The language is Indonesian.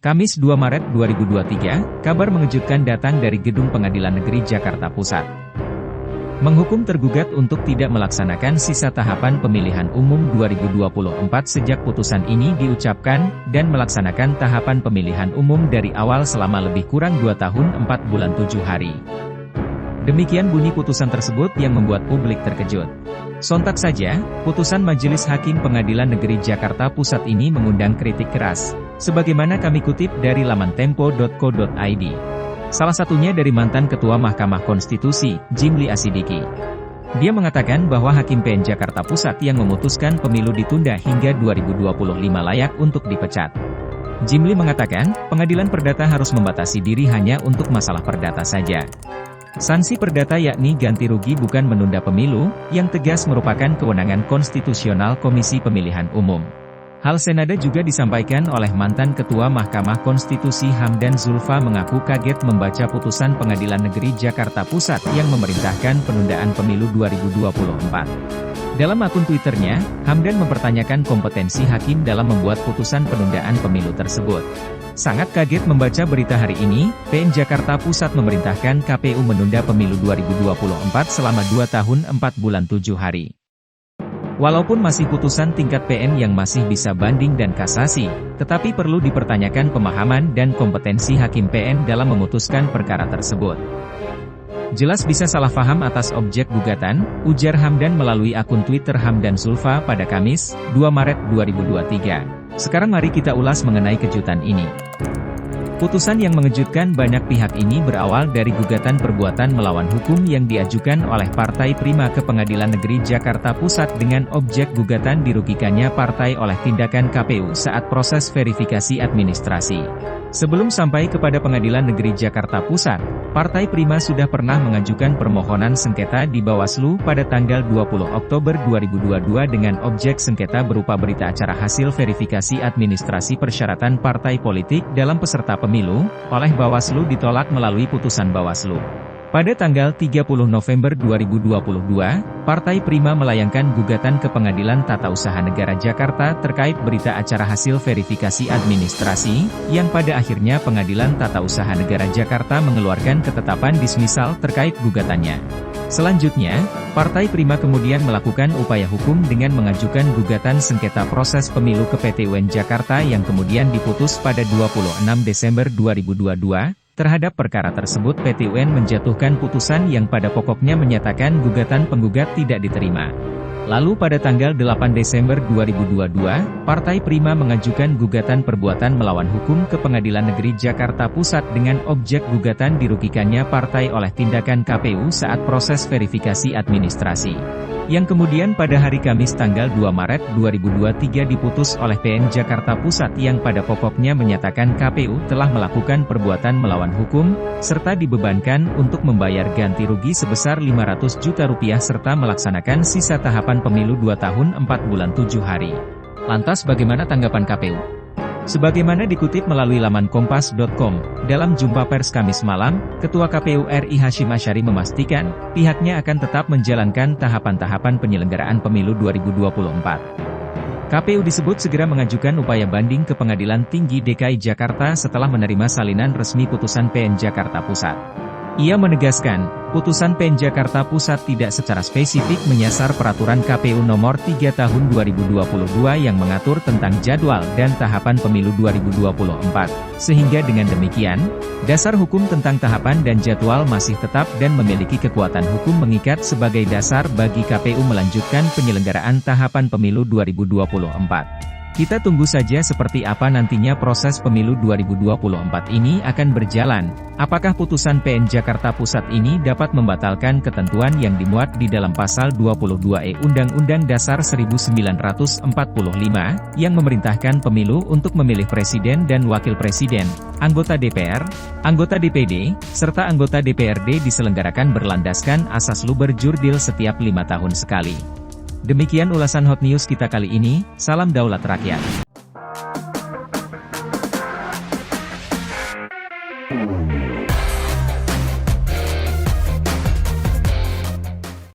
Kamis 2 Maret 2023, kabar mengejutkan datang dari Gedung Pengadilan Negeri Jakarta Pusat. Menghukum tergugat untuk tidak melaksanakan sisa tahapan pemilihan umum 2024 sejak putusan ini diucapkan, dan melaksanakan tahapan pemilihan umum dari awal selama lebih kurang 2 tahun 4 bulan 7 hari. Demikian bunyi putusan tersebut yang membuat publik terkejut. Sontak saja, putusan Majelis Hakim Pengadilan Negeri Jakarta Pusat ini mengundang kritik keras, sebagaimana kami kutip dari laman tempo.co.id. Salah satunya dari mantan Ketua Mahkamah Konstitusi, Jimli Asidiki. Dia mengatakan bahwa Hakim PN Jakarta Pusat yang memutuskan pemilu ditunda hingga 2025 layak untuk dipecat. Jimli mengatakan, pengadilan perdata harus membatasi diri hanya untuk masalah perdata saja. Sanksi perdata yakni ganti rugi bukan menunda pemilu, yang tegas merupakan kewenangan konstitusional Komisi Pemilihan Umum. Hal senada juga disampaikan oleh mantan Ketua Mahkamah Konstitusi Hamdan Zulfa mengaku kaget membaca putusan Pengadilan Negeri Jakarta Pusat yang memerintahkan penundaan pemilu 2024. Dalam akun Twitternya, Hamdan mempertanyakan kompetensi hakim dalam membuat putusan penundaan pemilu tersebut. Sangat kaget membaca berita hari ini, PN Jakarta Pusat memerintahkan KPU menunda pemilu 2024 selama 2 tahun 4 bulan 7 hari. Walaupun masih putusan tingkat PN yang masih bisa banding dan kasasi, tetapi perlu dipertanyakan pemahaman dan kompetensi hakim PN dalam memutuskan perkara tersebut. Jelas bisa salah paham atas objek gugatan, ujar Hamdan melalui akun Twitter Hamdan Zulfa pada Kamis, 2 Maret 2023. Sekarang mari kita ulas mengenai kejutan ini. Putusan yang mengejutkan banyak pihak ini berawal dari gugatan perbuatan melawan hukum yang diajukan oleh Partai Prima ke Pengadilan Negeri Jakarta Pusat dengan objek gugatan dirugikannya partai oleh tindakan KPU saat proses verifikasi administrasi. Sebelum sampai kepada Pengadilan Negeri Jakarta Pusat, Partai Prima sudah pernah mengajukan permohonan sengketa di Bawaslu pada tanggal 20 Oktober 2022 dengan objek sengketa berupa berita acara hasil verifikasi administrasi persyaratan partai politik dalam peserta pemilu, oleh Bawaslu ditolak melalui putusan Bawaslu. Pada tanggal 30 November 2022, Partai Prima melayangkan gugatan ke Pengadilan Tata Usaha Negara Jakarta terkait berita acara hasil verifikasi administrasi, yang pada akhirnya Pengadilan Tata Usaha Negara Jakarta mengeluarkan ketetapan dismisal terkait gugatannya. Selanjutnya, Partai Prima kemudian melakukan upaya hukum dengan mengajukan gugatan sengketa proses pemilu ke PT UN Jakarta yang kemudian diputus pada 26 Desember 2022. Terhadap perkara tersebut PT UN menjatuhkan putusan yang pada pokoknya menyatakan gugatan penggugat tidak diterima. Lalu pada tanggal 8 Desember 2022, Partai Prima mengajukan gugatan perbuatan melawan hukum ke Pengadilan Negeri Jakarta Pusat dengan objek gugatan dirugikannya partai oleh tindakan KPU saat proses verifikasi administrasi. Yang kemudian pada hari Kamis tanggal 2 Maret 2023 diputus oleh PN Jakarta Pusat yang pada pokoknya menyatakan KPU telah melakukan perbuatan melawan hukum, serta dibebankan untuk membayar ganti rugi sebesar Rp500 juta serta melaksanakan sisa tahapan pemilu 2 tahun 4 bulan 7 hari. Lantas bagaimana tanggapan KPU? Sebagaimana dikutip melalui laman kompas.com, dalam jumpa pers Kamis malam, Ketua KPU RI Hashim Asyari memastikan, pihaknya akan tetap menjalankan tahapan-tahapan penyelenggaraan pemilu 2024. KPU disebut segera mengajukan upaya banding ke Pengadilan Tinggi DKI Jakarta setelah menerima salinan resmi putusan PN Jakarta Pusat. Ia menegaskan, putusan PN Jakarta Pusat tidak secara spesifik menyasar peraturan KPU nomor 3 tahun 2022 yang mengatur tentang jadwal dan tahapan pemilu 2024, sehingga dengan demikian, dasar hukum tentang tahapan dan jadwal masih tetap dan memiliki kekuatan hukum mengikat sebagai dasar bagi KPU melanjutkan penyelenggaraan tahapan pemilu 2024. Kita tunggu saja seperti apa nantinya proses pemilu 2024 ini akan berjalan. Apakah putusan PN Jakarta Pusat ini dapat membatalkan ketentuan yang dimuat di dalam pasal 22E Undang-Undang Dasar 1945, yang memerintahkan pemilu untuk memilih presiden dan wakil presiden, anggota DPR, anggota DPD, serta anggota DPRD diselenggarakan berlandaskan asas luber jurdil setiap 5 tahun sekali. Demikian ulasan Hot News kita kali ini, salam daulat rakyat.